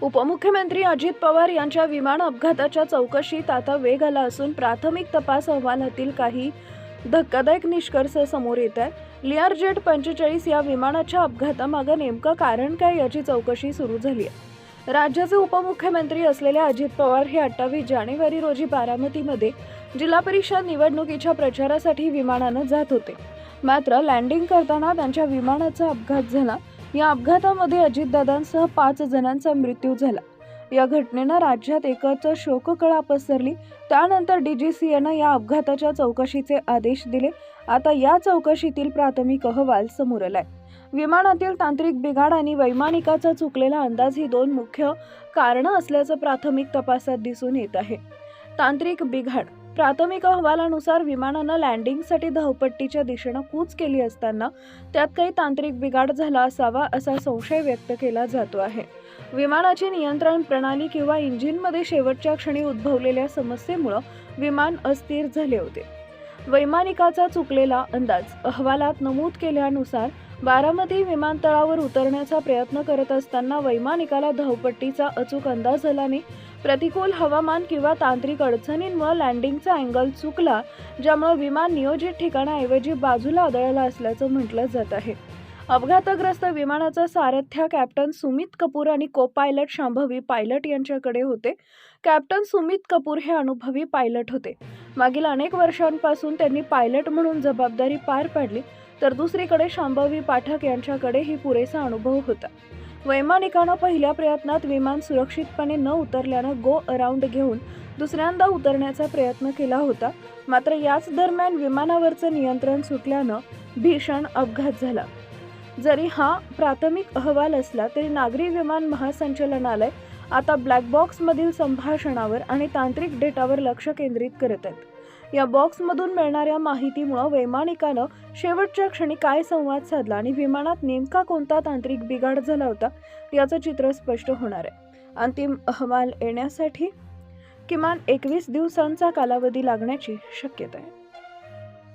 उपमुख्यमंत्री अजित पवार यांच्या विमान अपघाताच्या चौकशीत आता वेग आला असून प्राथमिक तपास अहवालातील काही धक्कादायक निष्कर्ष समोर येत आहेत। लिआर जेट 45 या विमानाच्या अपघातामागे नेमकं कारण काय याची चौकशी सुरू झाली आहे। राज्याचे उपमुख्यमंत्री असलेल्या अजित पवार हे 28 जानेवारी रोजी बारामतीमध्ये जिल्हा परिषद निवडणुकीच्या प्रचारासाठी विमानानं जात होते। मात्र लँडिंग करताना त्यांच्या विमानाचा अपघात झाला। या अपघातामध्ये अजितदादांसह 5 जणांचा मृत्यू झाला। या घटनेनं राज्यात एकच शोककळा पसरली। त्यानंतर डीजीसीएनं या अपघाताच्या चौकशीचे आदेश दिले। आता या चौकशीतील प्राथमिक अहवाल समोर आलाय। विमानातील तांत्रिक बिघाड आणि वैमानिकाचा चुकलेला अंदाज ही दोन मुख्य कारणं असल्याचं प्राथमिक तपासात दिसून येत आहे। तांत्रिक बिघाड प्राथमिक अहवालानुसार विमानानं लँडिंगसाठी धावपट्टीच्या दिशेनं कूच केली असताना त्यात काही तांत्रिक बिघाड झाला असावा असा संशय व्यक्त केला जातो आहे। विमानाची नियंत्रण प्रणाली किंवा इंजिनमध्ये शेवटच्या क्षणी उद्भवलेल्या समस्येमुळे विमान अस्थिर झाले होते। वैमानिकाचा चुकलेला अंदाज अहवालात नमूद केल्यानुसार बारामती विमानतळावर उतरण्याचा प्रयत्न करत असताना वैमानिकाला धावपट्टीचा अचूक अंदाज आला नाही। प्रतिकूल हवामान किंवा तांत्रिक अडचणींमुळे लँडिंगचा अँगल चुकला, ज्यामुळे विमान नियोजित ठिकाणाऐवजी बाजूला आदळलं असल्याचं म्हटलं जात आहे। अपघातग्रस्त विमानाचा सारथ्य कॅप्टन सुमित कपूर आणि को पायलट शांभवी पायलट यांच्याकडे होते। कॅप्टन सुमित कपूर हे अनुभवी पायलट होते। मागील अनेक वर्षांपासून त्यांनी पायलट म्हणून जबाबदारी पार पाडली, तर दुसरीकडे शांभवी पाठक यांच्याकडेही पुरेसा अनुभव होता। वैमानिकानं पहिल्या प्रयत्नात विमान सुरक्षितपणे न उतरल्यानं गो अराउंड घेऊन दुसऱ्यांदा उतरण्याचा प्रयत्न केला होता। मात्र याच दरम्यान विमानावरचं नियंत्रण सुटल्यानं भीषण अपघात झाला। जरी हा प्राथमिक अहवाल असला तरी नागरी विमान महासंचालनालय आता ब्लॅक बॉक्समधील संभाषणावर आणि तांत्रिक डेटावर लक्ष केंद्रित करत आहेत। या बॉक्समधून मिळणाऱ्या माहितीमुळे वैमानिकानं शेवटच्या क्षणी काय संवाद साधला आणि विमानात नेमका कोणता तांत्रिक बिघाड झाला होता याचं चित्र स्पष्ट होणार आहे। अंतिम अहवाल येण्यासाठी किमान 21 दिवसांचा कालावधी लागण्याची शक्यता आहे।